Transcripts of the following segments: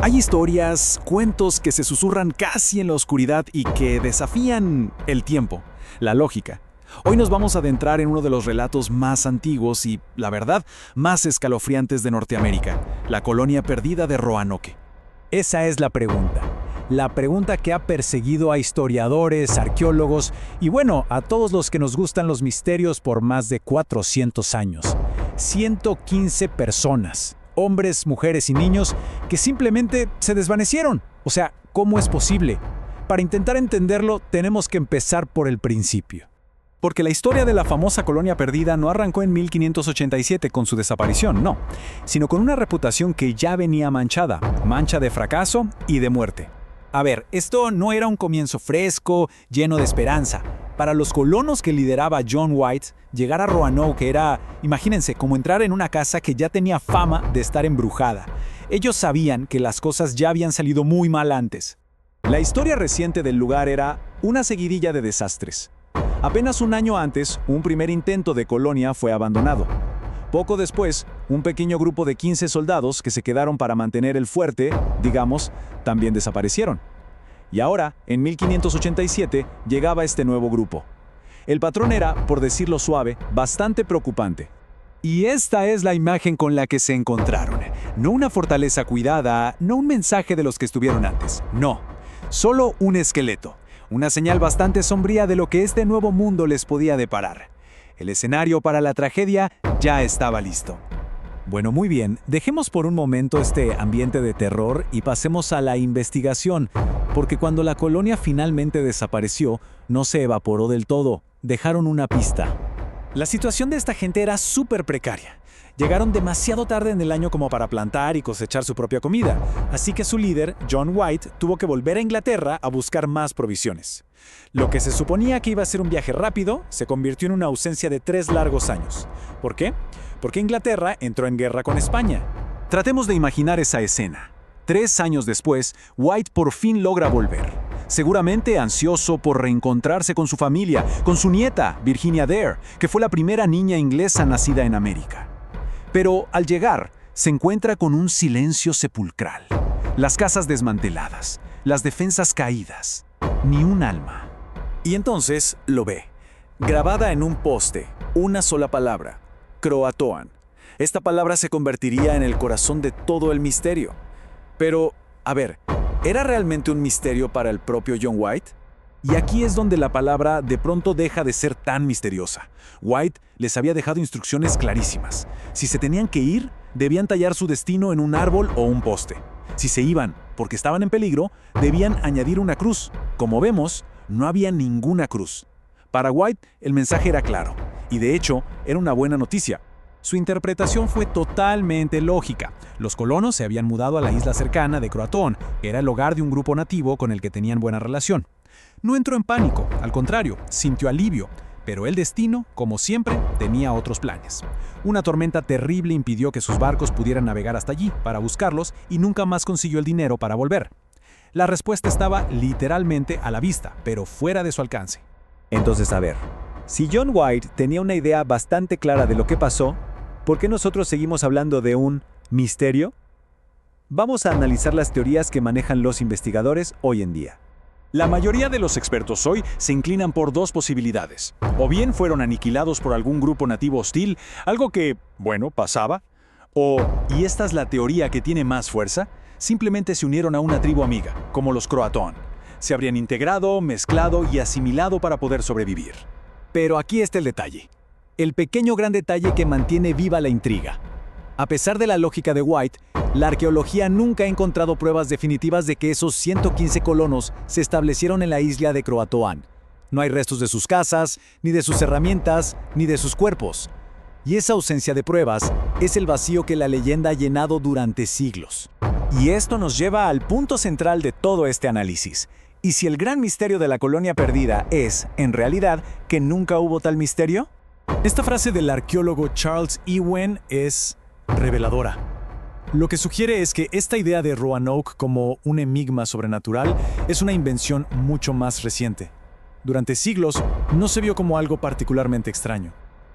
Hay historias, cuentos que se susurran casi en la oscuridad y que desafían el tiempo, la lógica. Hoy nos vamos a adentrar en uno de los relatos más antiguos y, la verdad, más escalofriantes de Norteamérica, la colonia perdida de Roanoke. Esa es la pregunta. La pregunta que ha perseguido a historiadores, arqueólogos y bueno, a todos los que nos gustan los misterios por más de 400 años. 115 personas, hombres, mujeres y niños, que simplemente se desvanecieron. O sea, ¿cómo es posible? Para intentar entenderlo, tenemos que empezar por el principio. Porque la historia de la famosa colonia perdida no arrancó en 1587 con su desaparición, no, sino con una reputación que ya venía manchada, mancha de fracaso y de muerte. A ver, esto no era un comienzo fresco, lleno de esperanza. Para los colonos que lideraba John White, llegar a Roanoke era, imagínense, como entrar en una casa que ya tenía fama de estar embrujada. Ellos sabían que las cosas ya habían salido muy mal antes. La historia reciente del lugar era una seguidilla de desastres. Apenas un año antes, un primer intento de colonia fue abandonado. Poco después, un pequeño grupo de 15 soldados que se quedaron para mantener el fuerte, digamos, también desaparecieron. Y ahora, en 1587, llegaba este nuevo grupo. El patrón era, por decirlo suave, bastante preocupante. Y esta es la imagen con la que se encontraron. No una fortaleza cuidada, no un mensaje de los que estuvieron antes, no. Solo un esqueleto. Una señal bastante sombría de lo que este nuevo mundo les podía deparar. El escenario para la tragedia ya estaba listo. Bueno, muy bien, dejemos por un momento este ambiente de terror y pasemos a la investigación, porque cuando la colonia finalmente desapareció, no se evaporó del todo, dejaron una pista. La situación de esta gente era súper precaria. Llegaron demasiado tarde en el año como para plantar y cosechar su propia comida, así que su líder, John White, tuvo que volver a Inglaterra a buscar más provisiones. Lo que se suponía que iba a ser un viaje rápido, se convirtió en una ausencia de 3 largos años. ¿Por qué? Porque Inglaterra entró en guerra con España. Tratemos de imaginar esa escena. 3 años después, White por fin logra volver. Seguramente ansioso por reencontrarse con su familia, con su nieta, Virginia Dare, que fue la primera niña inglesa nacida en América. Pero al llegar, se encuentra con un silencio sepulcral. Las casas desmanteladas, las defensas caídas, ni un alma. Y entonces lo ve, grabada en un poste, una sola palabra, Croatoan. Esta palabra se convertiría en el corazón de todo el misterio. Pero, a ver, ¿era realmente un misterio para el propio John White? Y aquí es donde la palabra de pronto deja de ser tan misteriosa. White les había dejado instrucciones clarísimas. Si se tenían que ir, debían tallar su destino en un árbol o un poste. Si se iban porque estaban en peligro, debían añadir una cruz. Como vemos, no había ninguna cruz. Para White, el mensaje era claro. Y de hecho, era una buena noticia. Su interpretación fue totalmente lógica. Los colonos se habían mudado a la isla cercana de Croatoan, que era el hogar de un grupo nativo con el que tenían buena relación. No entró en pánico, al contrario, sintió alivio, pero el destino, como siempre, tenía otros planes. Una tormenta terrible impidió que sus barcos pudieran navegar hasta allí para buscarlos y nunca más consiguió el dinero para volver. La respuesta estaba literalmente a la vista, pero fuera de su alcance. Entonces, a ver, si John White tenía una idea bastante clara de lo que pasó, ¿por qué nosotros seguimos hablando de un misterio? Vamos a analizar las teorías que manejan los investigadores hoy en día. La mayoría de los expertos hoy se inclinan por 2 posibilidades. O bien fueron aniquilados por algún grupo nativo hostil, algo que, bueno, pasaba. O, y esta es la teoría que tiene más fuerza, simplemente se unieron a una tribu amiga, como los Croatoan. Se habrían integrado, mezclado y asimilado para poder sobrevivir. Pero aquí está el detalle. El pequeño gran detalle que mantiene viva la intriga. A pesar de la lógica de White, la arqueología nunca ha encontrado pruebas definitivas de que esos 115 colonos se establecieron en la isla de Croatoan. No hay restos de sus casas, ni de sus herramientas, ni de sus cuerpos. Y esa ausencia de pruebas es el vacío que la leyenda ha llenado durante siglos. Y esto nos lleva al punto central de todo este análisis. ¿Y si el gran misterio de la colonia perdida es, en realidad, que nunca hubo tal misterio? Esta frase del arqueólogo Charles Ewen es reveladora. Lo que sugiere es que esta idea de Roanoke como un enigma sobrenatural es una invención mucho más reciente. Durante siglos no se vio como algo particularmente extraño.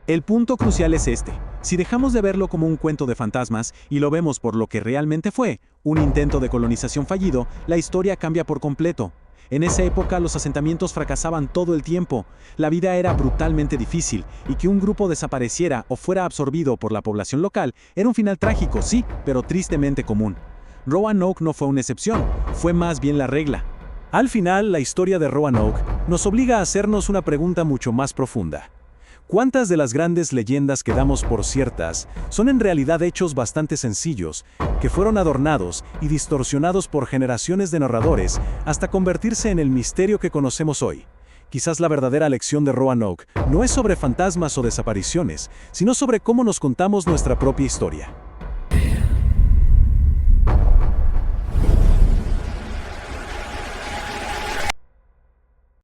El punto crucial es este. Si dejamos de verlo como un cuento de fantasmas y lo vemos por lo que realmente fue, un intento de colonización fallido, la historia cambia por completo. En esa época los asentamientos fracasaban todo el tiempo, la vida era brutalmente difícil y que un grupo desapareciera o fuera absorbido por la población local era un final trágico, sí, pero tristemente común. Roanoke no fue una excepción, fue más bien la regla. Al final, la historia de Roanoke nos obliga a hacernos una pregunta mucho más profunda. ¿Cuántas de las grandes leyendas que damos por ciertas son en realidad hechos bastante sencillos, que fueron adornados y distorsionados por generaciones de narradores hasta convertirse en el misterio que conocemos hoy? Quizás la verdadera lección de Roanoke no es sobre fantasmas o desapariciones, sino sobre cómo nos contamos nuestra propia historia.